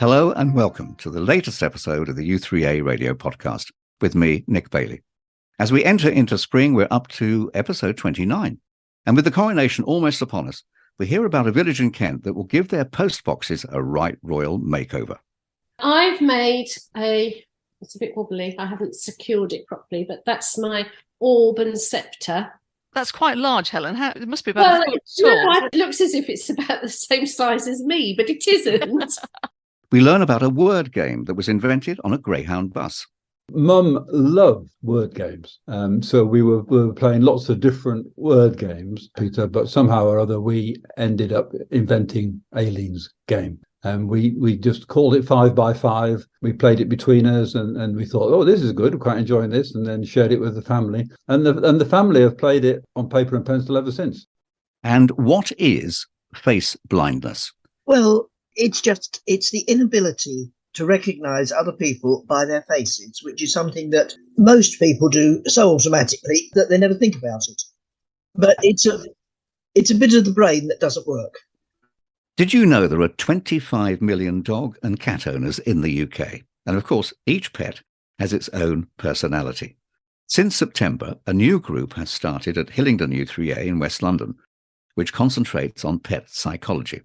Hello and welcome to the latest episode of the u3a radio podcast with me, Nick Bailey. As we enter into spring, we're up to episode 29. And with the coronation almost upon us, we hear about a village in Kent that will give their post boxes a right royal makeover. I've made it's a bit wobbly, I haven't secured it properly, but that's my Auburn sceptre. That's quite large, Helen. It must be about a foot tall. No, it looks as if it's about the same size as me, but it isn't. We learn about a word game that was invented on a Greyhound bus. Mum loved word games, so we were playing lots of different word games, Peter, but somehow or other we ended up inventing Aileen's game. And we just called it 5 by 5. We played it between us and we thought, oh, this is good, we're quite enjoying this, and then shared it with the family. And the family have played it on paper and pencil ever since. And what is face blindness? Well, it's the inability to recognise other people by their faces, which is something that most people do so automatically that they never think about it. But it's a bit of the brain that doesn't work. Did you know there are 25 million dog and cat owners in the UK? And of course, each pet has its own personality. Since September, a new group has started at Hillingdon u3a in West London, which concentrates on pet psychology.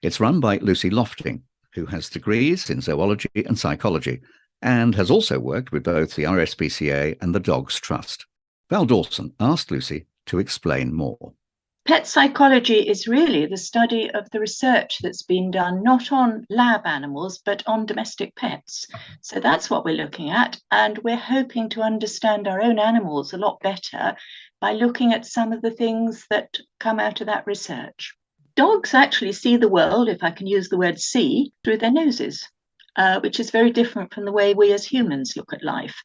It's run by Lucy Lofting, who has degrees in zoology and psychology, and has also worked with both the RSPCA and the Dogs Trust. Val Dawson asked Lucy to explain more. Pet psychology is really the study of the research that's been done not on lab animals, but on domestic pets. So that's what we're looking at. And we're hoping to understand our own animals a lot better by looking at some of the things that come out of that research. Dogs actually see the world, if I can use the word see, through their noses, which is very different from the way we as humans look at life.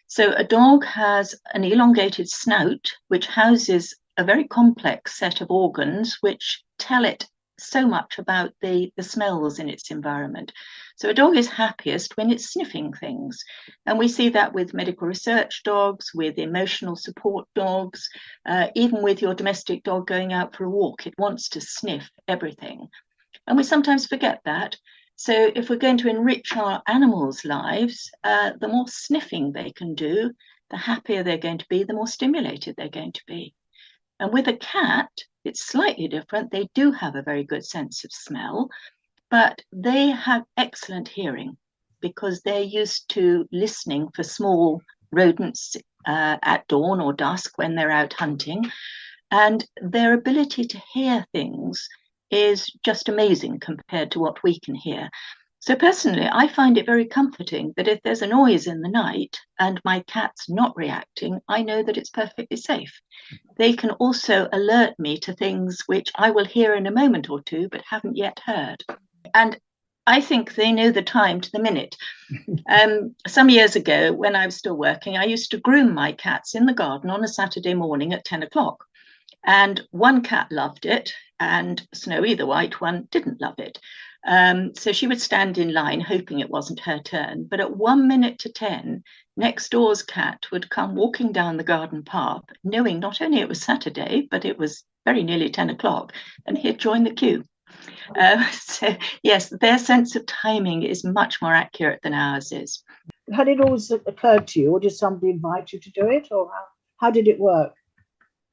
So a dog has an elongated snout, which houses a very complex set of organs which tell it so much about the smells in its environment. So a dog is happiest when it's sniffing things. And we see that with medical research dogs, with emotional support dogs, even with your domestic dog going out for a walk, it wants to sniff everything. And we sometimes forget that. So if we're going to enrich our animals' lives, the more sniffing they can do, the happier they're going to be, the more stimulated they're going to be. And with a cat, it's slightly different. They do have a very good sense of smell, but they have excellent hearing because they're used to listening for small rodents at dawn or dusk when they're out hunting. And their ability to hear things is just amazing compared to what we can hear. So personally, I find it very comforting that if there's a noise in the night and my cat's not reacting, I know that it's perfectly safe. They can also alert me to things which I will hear in a moment or two, but haven't yet heard. And I think they know the time to the minute. Some years ago, when I was still working, I used to groom my cats in the garden on a Saturday morning at 10 o'clock. And one cat loved it, and Snowy, the white one, didn't love it. So she would stand in line hoping it wasn't her turn. But at 1 minute to 10, next door's cat would come walking down the garden path, knowing not only it was Saturday, but it was very nearly 10 o'clock, and he'd join the queue. So yes, their sense of timing is much more accurate than ours is. Had it always occurred to you, or did somebody invite you to do it, or how did it work?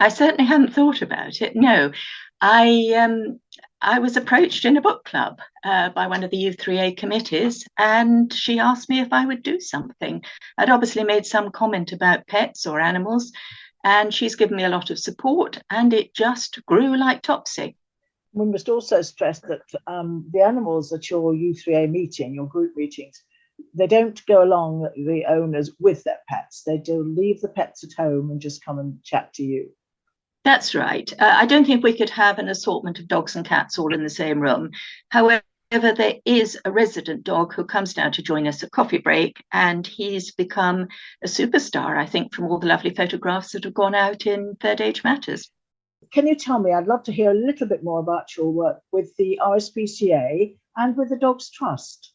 I certainly hadn't thought about it, no. I was approached in a book club by one of the u3a committees, and she asked me if I would do something. I'd obviously made some comment about pets or animals, and she's given me a lot of support, and it just grew like topsy. We must also stress that the animals at your u3a meeting, your group meetings, they don't go along, the owners, with their pets. They do leave the pets at home and just come and chat to you. That's right. I don't think we could have an assortment of dogs and cats all in the same room. However, there is a resident dog who comes down to join us at coffee break, and he's become a superstar, I think, from all the lovely photographs that have gone out in Third Age Matters. Can you tell me, I'd love to hear a little bit more about your work with the RSPCA and with the Dogs Trust.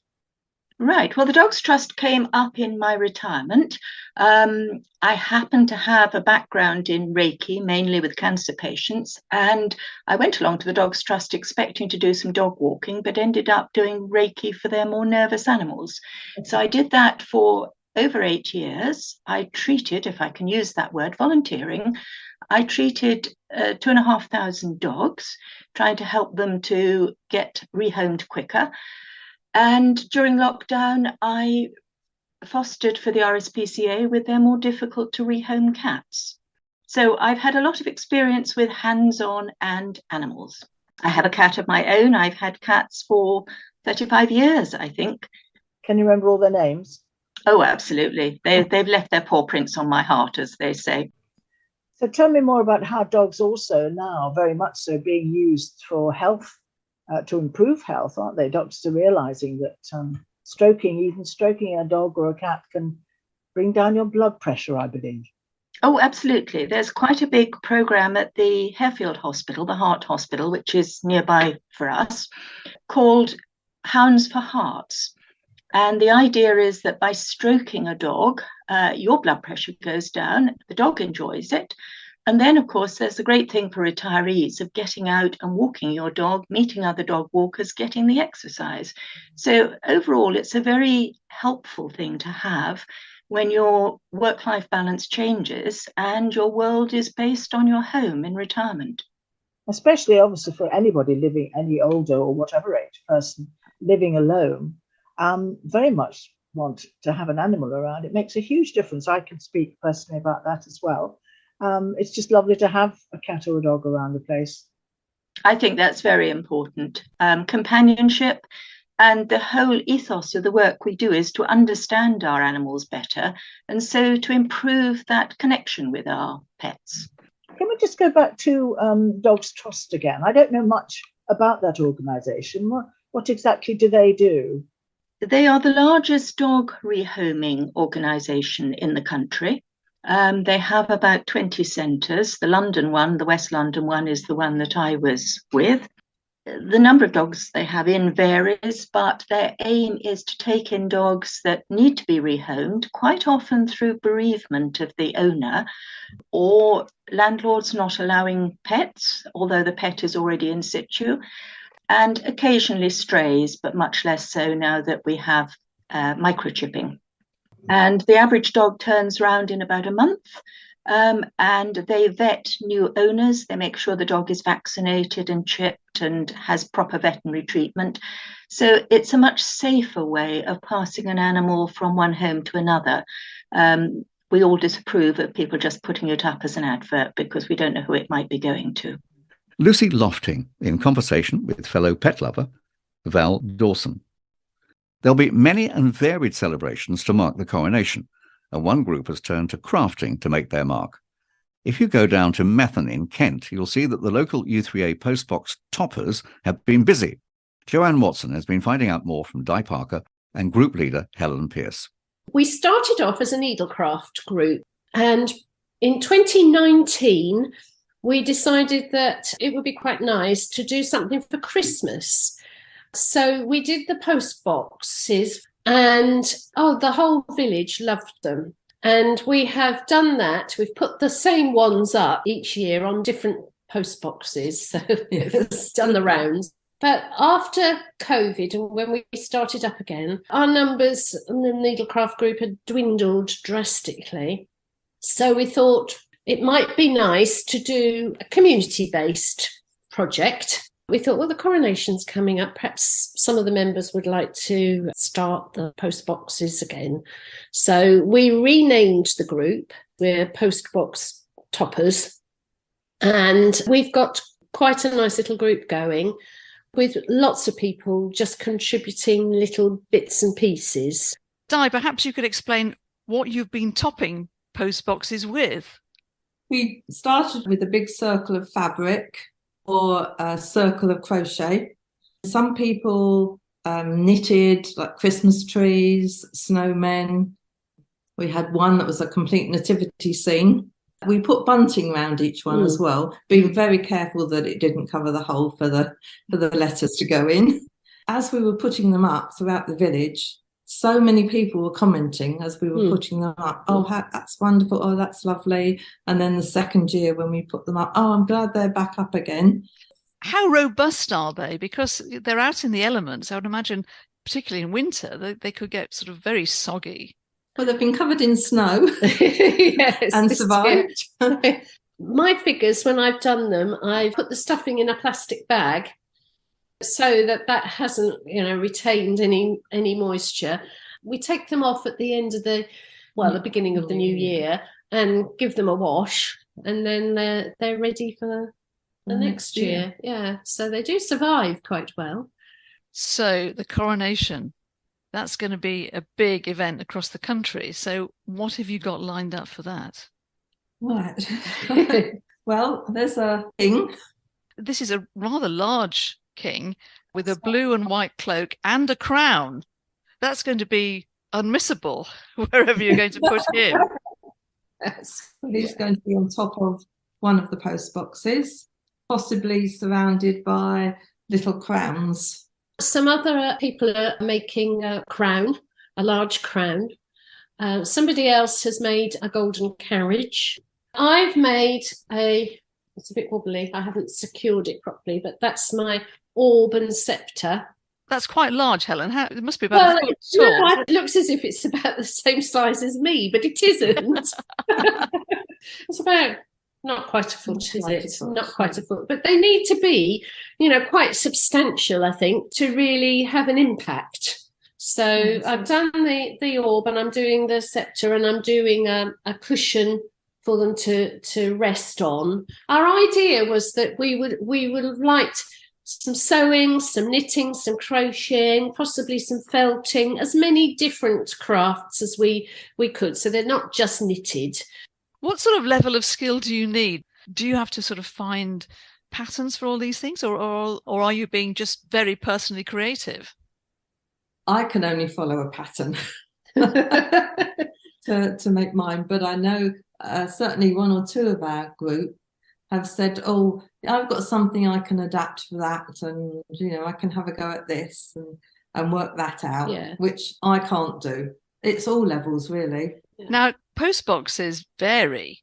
Right. Well, the Dogs Trust came up in my retirement. I happen to have a background in Reiki, mainly with cancer patients, and I went along to the Dogs Trust expecting to do some dog walking, but ended up doing Reiki for their more nervous animals. So I did that for over 8 years. I treated, if I can use that word, volunteering. I treated 2,500 dogs, trying to help them to get rehomed quicker. And during lockdown, I fostered for the RSPCA with their more difficult to rehome cats. So I've had a lot of experience with hands-on and animals. I have a cat of my own. I've had cats for 35 years, I think. Can you remember all their names? Oh, absolutely. They've left their paw prints on my heart, as they say. So tell me more about how dogs also now very much so being used for health, to improve health, aren't they? Doctors are realizing that even stroking a dog or a cat can bring down your blood pressure, I believe. Oh, absolutely. There's quite a big program at the Harefield Hospital, the Heart Hospital, which is nearby for us, called Hounds for Hearts. And the idea is that by stroking a dog, your blood pressure goes down, the dog enjoys it. And then, of course, there's the great thing for retirees of getting out and walking your dog, meeting other dog walkers, getting the exercise. So overall, it's a very helpful thing to have when your work-life balance changes and your world is based on your home in retirement. Especially, obviously, for anybody living any older or whatever age person living alone, very much want to have an animal around. It makes a huge difference. I can speak personally about that as well. It's just lovely to have a cat or a dog around the place. I think that's very important. Companionship, and the whole ethos of the work we do is to understand our animals better, and so to improve that connection with our pets. Can we just go back to Dogs Trust again? I don't know much about that organisation. What exactly do they do? They are the largest dog rehoming organisation in the country. They have about 20 centres. The London one, the West London one, is the one that I was with. The number of dogs they have in varies, but their aim is to take in dogs that need to be rehomed, quite often through bereavement of the owner or landlords not allowing pets, although the pet is already in situ, and occasionally strays, but much less so now that we have microchipping. And the average dog turns around in about a month, and they vet new owners. They make sure the dog is vaccinated and chipped and has proper veterinary treatment. So it's a much safer way of passing an animal from one home to another. We all disapprove of people just putting it up as an advert because we don't know who it might be going to. Lucy Lofting in conversation with fellow pet lover Val Dawson. There'll be many and varied celebrations to mark the coronation, and one group has turned to crafting to make their mark. If you go down to Methven in Kent, you'll see that the local u3a postbox toppers have been busy. Joanne Watson has been finding out more from Di Parker and group leader Helen Pearce. We started off as a needlecraft group, and in 2019, we decided that it would be quite nice to do something for Christmas. So we did the post boxes, and the whole village loved them. And we have done that. We've put the same ones up each year on different post boxes. So it's done the rounds. But after COVID, and when we started up again, our numbers in the needlecraft group had dwindled drastically. So we thought it might be nice to do a community-based project. We thought, well, the coronation's coming up. Perhaps some of the members would like to start the post boxes again. So we renamed the group. We're Post Box Toppers. And we've got quite a nice little group going with lots of people just contributing little bits and pieces. Di, perhaps you could explain what you've been topping post boxes with. We started with a big circle of fabric or a circle of crochet. Some people knitted like Christmas trees, snowmen. We had one that was a complete nativity scene. We put bunting around each one as well, being very careful that it didn't cover the hole for the letters to go in. As we were putting them up throughout the village, so many people were commenting as we were putting them up. Oh, that's wonderful. Oh, that's lovely. And then the second year when we put them up, oh, I'm glad they're back up again. How robust are they? Because they're out in the elements. I would imagine, particularly in winter, they could get sort of very soggy. Well, they've been covered in snow and survived. Yeah. My figures, when I've done them, I put the stuffing in a plastic bag so that hasn't, retained any moisture. We take them off at the end of the beginning of the new year and give them a wash, and then they're ready for the next year. Yeah, so they do survive quite well. So the coronation, that's going to be a big event across the country. So what have you got lined up for that? Right. Well, there's a king. This is a rather large king with a blue and white cloak and a crown. That's going to be unmissable wherever you're going to put him. Yes. He's going to be on top of one of the post boxes, possibly surrounded by little crowns. Some other people are making a crown, a large crown. Somebody else has made a golden carriage. I've made it's a bit wobbly, I haven't secured it properly, but that's my orb and sceptre. That's quite large, Helen. It must be about a foot tall. No, it looks as if it's about the same size as me, but it isn't. It's about not quite a foot, is it? Not quite a foot. But they need to be, quite substantial, I think, to really have an impact. So I've done the orb, and I'm doing the sceptre, and I'm doing a cushion for them to rest on. Our idea was that we would have liked some sewing, some knitting, some crocheting, possibly some felting, as many different crafts as we could. So they're not just knitted. What sort of level of skill do you need? Do you have to sort of find patterns for all these things, or are you being just very personally creative? I can only follow a pattern to make mine, but I know certainly one or two of our group have said, oh, I've got something I can adapt for that, and I can have a go at this and work that out, which I can't do. It's all levels, really. Now, post boxes vary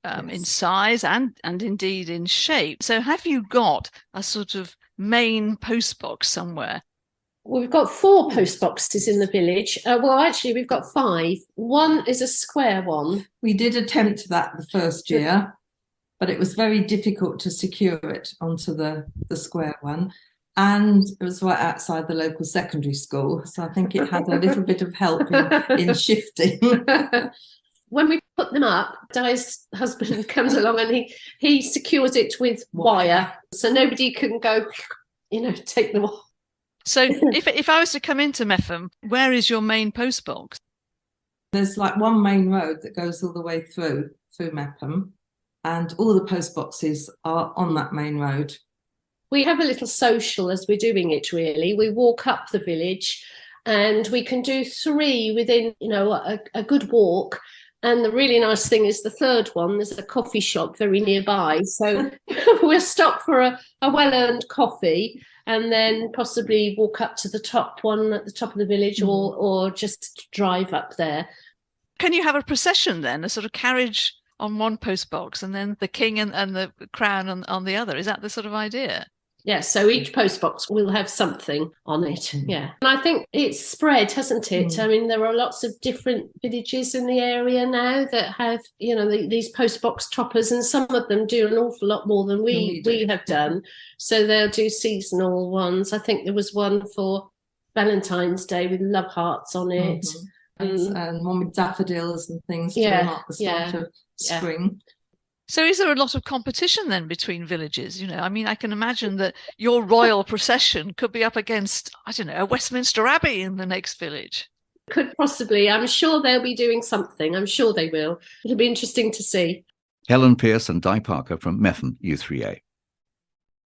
in size and indeed in shape. So have you got a sort of main post box somewhere? We've got 4 post boxes in the village. Actually, we've got 5. One is a square one. We did attempt that the first year, but it was very difficult to secure it onto the square one. And it was right outside the local secondary school. So I think it had a little bit of help in shifting. When we put them up, Di's husband comes along and he secures it with wire. So nobody can go, take them off. So if I was to come into Metham, where is your main post box? There's like one main road that goes all the way through Metham, and all the post boxes are on that main road. We have a little social as we're doing it, really. We walk up the village and we can do 3 within, a good walk. And the really nice thing is the third one, there's a coffee shop very nearby. So we'll stop for a well-earned coffee and then possibly walk up to the top one at the top of the village or just drive up there. Can you have a procession then, a sort of carriage on one post box and then the king and the crown on the other? Is that the sort of idea? Yeah, so each post box will have something on it. Yeah. And I think it's spread, hasn't it? I mean, there are lots of different villages in the area now that have, these post box toppers, and some of them do an awful lot more than we have done. So they'll do seasonal ones. I think there was one for Valentine's Day with love hearts on it. And one with daffodils and things to mark the start of spring. So is there a lot of competition then between villages? I mean, I can imagine that your royal procession could be up against, a Westminster Abbey in the next village. Could possibly. I'm sure they'll be doing something. I'm sure they will. It'll be interesting to see. Helen Pearce and Di Parker from Metham u3a.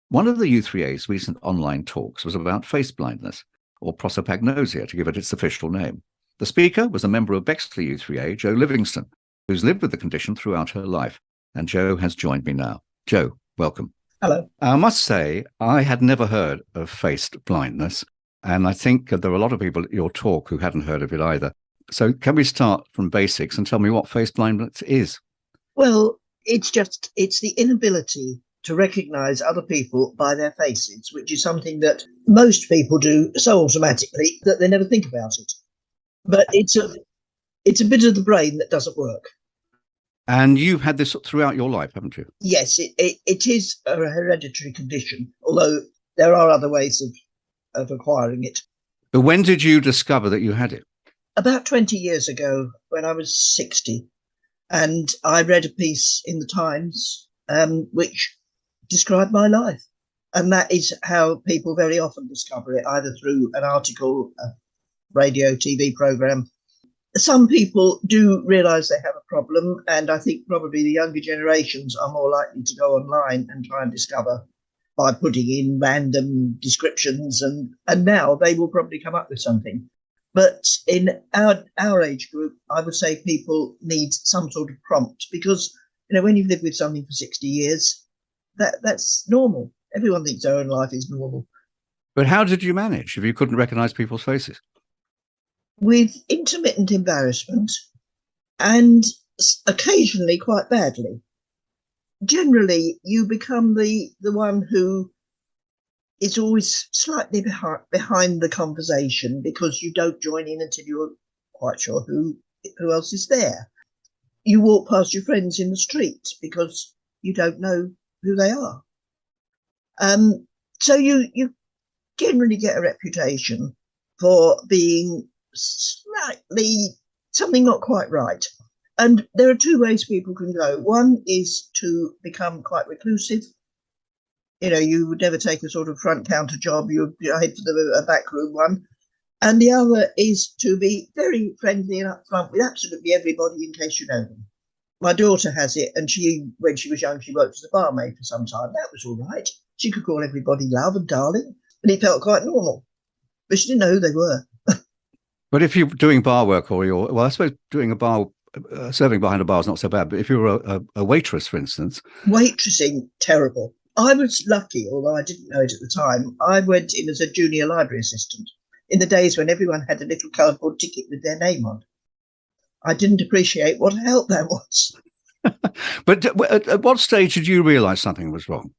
One of the u3a's recent online talks was about face blindness, or prosopagnosia to give it its official name. The speaker was a member of Bexley u3a, Jo Livingston, who's lived with the condition throughout her life. And Jo has joined me now. Jo, welcome. Hello. I must say, I had never heard of faced blindness. And I think there were a lot of people at your talk who hadn't heard of it either. So can we start from basics and tell me what face blindness is? Well, it's the inability to recognise other people by their faces, which is something that most people do so automatically that they never think about it. But it's a bit of the brain that doesn't work. And you've had this throughout your life, haven't you? Yes, it is a hereditary condition, although there are other ways of acquiring it. But when did you discover that you had it? About 20 years ago, when I was 60, and I read a piece in the Times which described my life. And that is how people very often discover it, either through an article, a radio, TV programme. Some people do realise they have a problem, and I think probably the younger generations are more likely to go online and try and discover by putting in random descriptions, and now they will probably come up with something. But in our age group, I would say people need some sort of prompt, because when you've lived with something for 60 years, that's normal. Everyone thinks their own life is normal. But how did you manage if you couldn't recognise people's faces? With intermittent embarrassment and occasionally quite badly. Generally, you become the one who is always slightly behind the conversation, because you don't join in until you're quite sure who else is there. You walk past your friends in the street because you don't know who they are. So you generally get a reputation for being slightly something not quite right. And there are two ways people can go. One is to become quite reclusive. You would never take a sort of front counter job. You would head for a backroom one. And the other is to be very friendly and upfront with absolutely everybody in case you know them. My daughter has it, and when she was young, she worked as a barmaid for some time. That was all right. She could call everybody love and darling, and it felt quite normal. But she didn't know who they were. But if you're doing bar work, I suppose doing a bar, serving behind a bar is not so bad. But if you're a waitress, for instance. Waitressing, terrible. I was lucky, although I didn't know it at the time. I went in as a junior library assistant in the days when everyone had a little cardboard ticket with their name on. I didn't appreciate what a help that was. But at what stage did you realise something was wrong?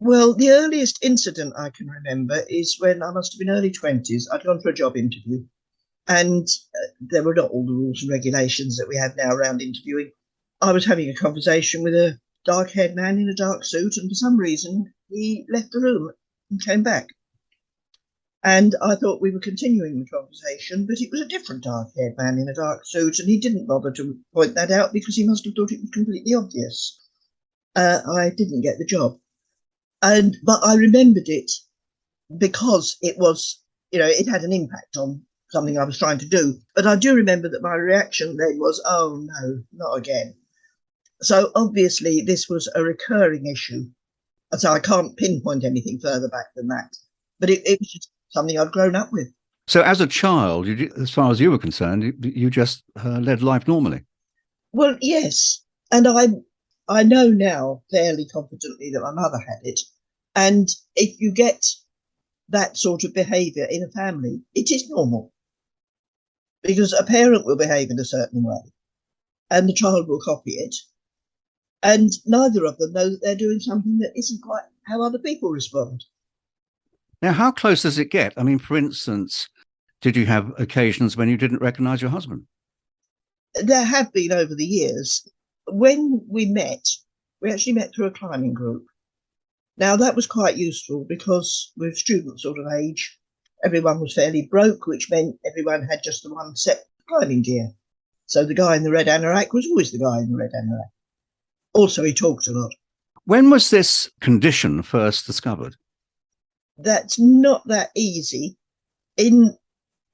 Well, the earliest incident I can remember is when I must have been early 20s. I'd gone for a job interview, and there were not all the rules and regulations that we have now around interviewing. I was having a conversation with a dark-haired man in a dark suit, and for some reason he left the room and came back. And I thought we were continuing the conversation, but it was a different dark-haired man in a dark suit, and he didn't bother to point that out because he must have thought it was completely obvious. I didn't get the job. But I remembered it because it was, it had an impact on something I was trying to do. But I do remember that my reaction then was, oh no, not again. So obviously this was a recurring issue. So I can't pinpoint anything further back than that. But it was just something I'd grown up with. So as a child, as far as you were concerned, you just led life normally? Well, yes. And I know now fairly confidently that my mother had it. And if you get that sort of behaviour in a family, it is normal. Because a parent will behave in a certain way and the child will copy it. And neither of them know that they're doing something that isn't quite how other people respond. Now, how close does it get? I mean, for instance, did you have occasions when you didn't recognise your husband? There have been over the years. When we actually met through a climbing group. Now, that was quite useful because with student sort of age, everyone was fairly broke, which meant everyone had just the one set of climbing gear. So the guy in the red anorak was always the guy in the red anorak. Also, he talked a lot. When was this condition first discovered? That's not that easy. In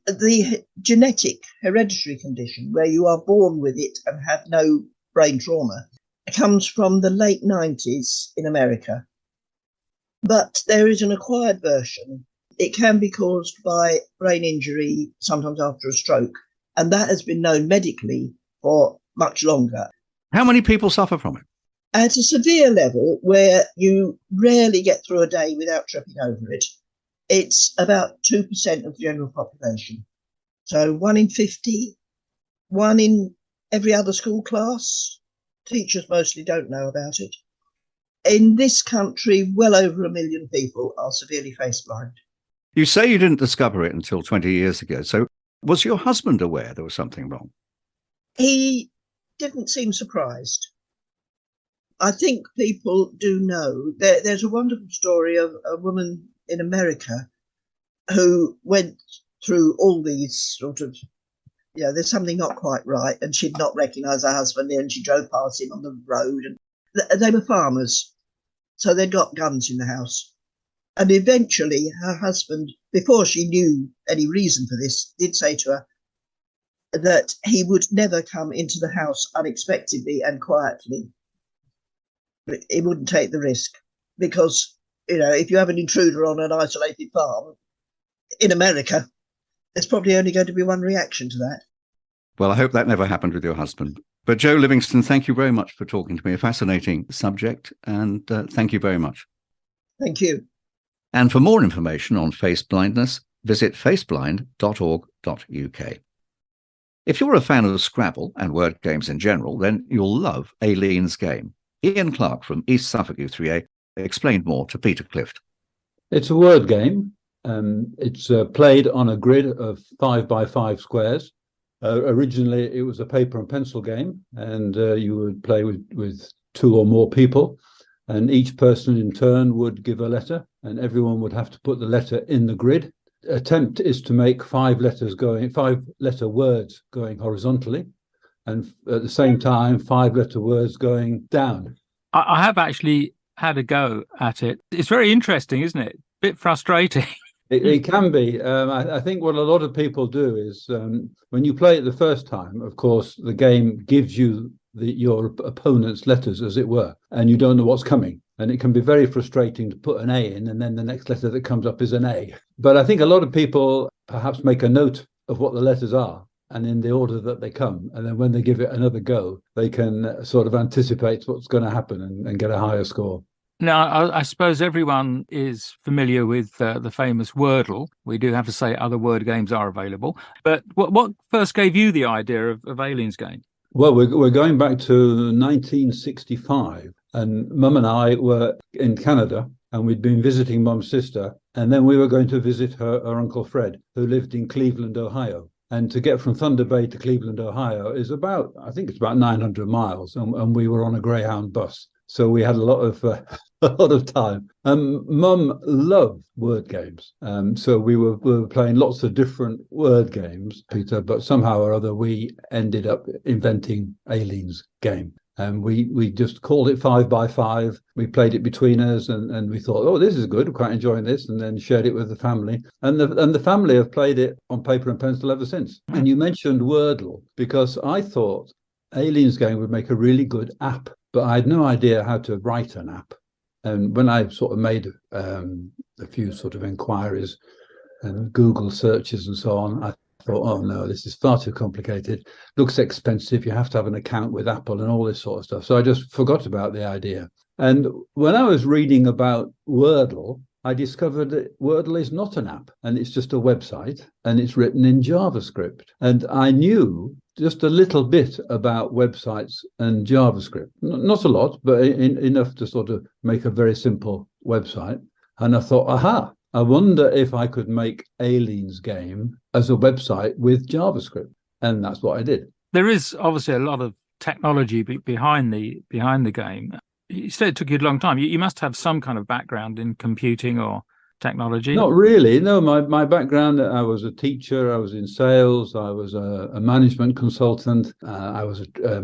the genetic hereditary condition, where you are born with it and have no brain trauma, it comes from the late 90s in America. But there is an acquired version. It can be caused by brain injury, sometimes after a stroke, and that has been known medically for much longer. How many people suffer from it? At a severe level, where you rarely get through a day without tripping over it, It's about 2% of the general population. So 1 in 50, 1 in every other school class. Teachers mostly don't know about it. In this country, well over 1 million people are severely face blind. You say you didn't discover it until 20 years ago. So was your husband aware there was something wrong? He didn't seem surprised. I think people do know. There's a wonderful story of a woman in America who went through all these sort of, there's something not quite right, and she'd not recognised her husband, and she drove past him on the road, and they were farmers, so they'd got guns in the house. And eventually her husband, before she knew any reason for this, did say to her that he would never come into the house unexpectedly and quietly. He wouldn't take the risk because, if you have an intruder on an isolated farm in America, there's probably only going to be one reaction to that. Well, I hope that never happened with your husband. But Joe Livingston, thank you very much for talking to me. A fascinating subject, and thank you very much. Thank you. And for more information on face blindness, visit faceblind.org.uk. If you're a fan of Scrabble and word games in general, then you'll love Aileen's Game. Ian Clark from East Suffolk u3a explained more to Peter Clift. It's a word game. It's played on a grid of 5 by 5 squares. Originally, it was a paper and pencil game, and you would play with 2 or more people, and each person in turn would give a letter, and everyone would have to put the letter in the grid. Attempt is to make 5-letter words going horizontally, and at the same time 5-letter words going down. I have actually had a go at it. It's very interesting, isn't it? Bit frustrating. It can be. I think what a lot of people do is when you play it the first time, of course, the game gives you your opponent's letters, as it were, and you don't know what's coming. And it can be very frustrating to put an A in, and then the next letter that comes up is an A. But I think a lot of people perhaps make a note of what the letters are and in the order that they come. And then when they give it another go, they can sort of anticipate what's going to happen and get a higher score. Now, I suppose everyone is familiar with the famous Wordle. We do have to say other word games are available. But what first gave you the idea of Aileen's Game? Well, we're going back to 1965, and Mum and I were in Canada, and we'd been visiting Mum's sister, and then we were going to visit her Uncle Fred, who lived in Cleveland, Ohio. And to get from Thunder Bay to Cleveland, Ohio is about 900 miles, and we were on a Greyhound bus. So we had a lot of time. Mum loved word games. So we were playing lots of different word games, Peter, but somehow or other we ended up inventing Aileen's Game. And we just called it 5 by 5. We played it between us, and we thought, oh, this is good, we're quite enjoying this, and then shared it with the family. And the family have played it on paper and pencil ever since. And you mentioned Wordle, because I thought Aileen's Game would make a really good app, but I had no idea how to write an app. And when I sort of made a few sort of inquiries and Google searches and so on, I thought, oh no, this is far too complicated. Looks expensive. You have to have an account with Apple and all this sort of stuff. So I just forgot about the idea. And when I was reading about Wordle, I discovered that Wordle is not an app, and it's just a website, and it's written in JavaScript. And I knew just a little bit about websites and JavaScript. Not a lot, but enough to sort of make a very simple website. And I thought, aha, I wonder if I could make Aileen's Game as a website with JavaScript. And that's what I did. There is obviously a lot of technology behind the game. You said it took you a long time. You must have some kind of background in computing or technology. Not really. No, my background, I was a teacher, I was in sales, I was a management consultant, I was a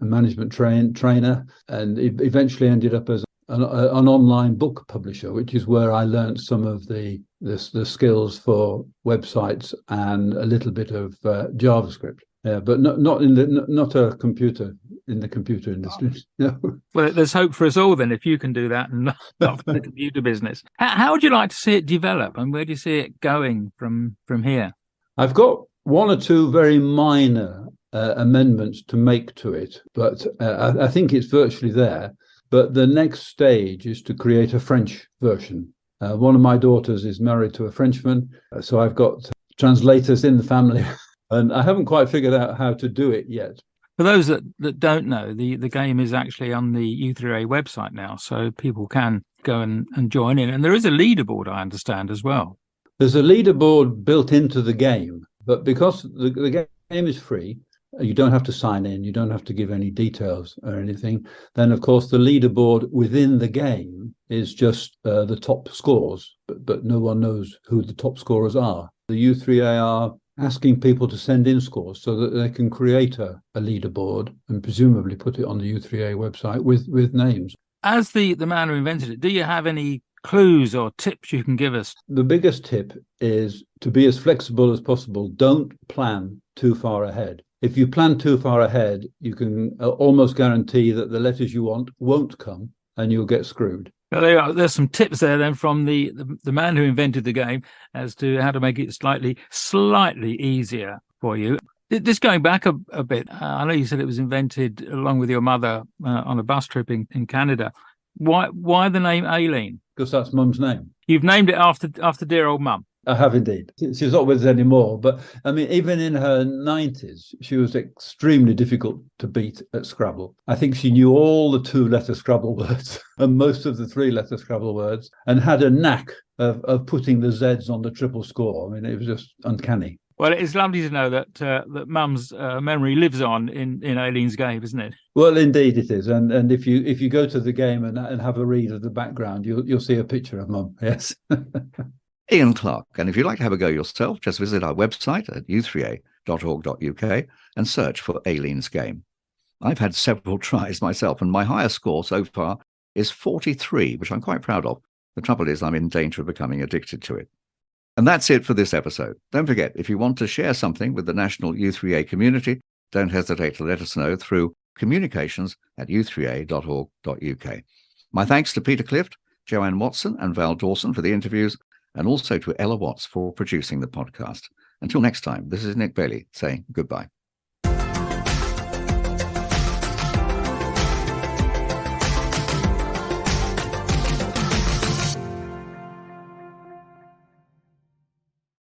management trainer, and eventually ended up as an online book publisher, which is where I learned some of the skills for websites and a little bit of JavaScript. Yeah, but not a computer in the computer industry. No. Well, there's hope for us all then if you can do that and not for the computer business. How would you like to see it develop, and where do you see it going from here? I've got one or two very minor amendments to make to it, but I think it's virtually there. But the next stage is to create a French version. One of my daughters is married to a Frenchman, so I've got translators in the family, and I haven't quite figured out how to do it yet. For those that don't know, the game is actually on the u3a website now, so people can go and join in. And there is a leaderboard, I understand, as well. There's a leaderboard built into the game, but because the game is free, you don't have to sign in, you don't have to give any details or anything. Then, of course, the leaderboard within the game is just the top scores, but no one knows who the top scorers are. The u3a are asking people to send in scores so that they can create a leaderboard and presumably put it on the u3a website with names. As the man who invented it, do you have any clues or tips you can give us? The biggest tip is to be as flexible as possible. Don't plan too far ahead. If you plan too far ahead, you can almost guarantee that the letters you want won't come and you'll get screwed. Well, there's some tips there then from the man who invented the game as to how to make it slightly easier for you. Just going back a bit, I know you said it was invented along with your mother on a bus trip in Canada. Why the name Aileen? Because that's Mum's name. You've named it after dear old Mum. I have indeed. She's not with us anymore, but I mean, even in her 90s, she was extremely difficult to beat at Scrabble. I think she knew all the 2-letter Scrabble words and most of the 3-letter Scrabble words, and had a knack of putting the Zs on the triple score. I mean, it was just uncanny. Well, it's lovely to know that Mum's memory lives on in Aileen's game, isn't it? Well, indeed it is, and if you go to the game and have a read of the background, you'll see a picture of Mum. Yes. Ian Clark. And if you'd like to have a go yourself, just visit our website at u3a.org.uk and search for Aileen's Game. I've had several tries myself, and my highest score so far is 43, which I'm quite proud of. The trouble is I'm in danger of becoming addicted to it. And that's it for this episode. Don't forget, if you want to share something with the national u3a community, don't hesitate to let us know through communications@u3a.org.uk. My thanks to Peter Clift, Joanne Watson and Val Dawson for the interviews, and also to Ella Watts for producing the podcast. Until next time, this is Nick Bailey saying goodbye.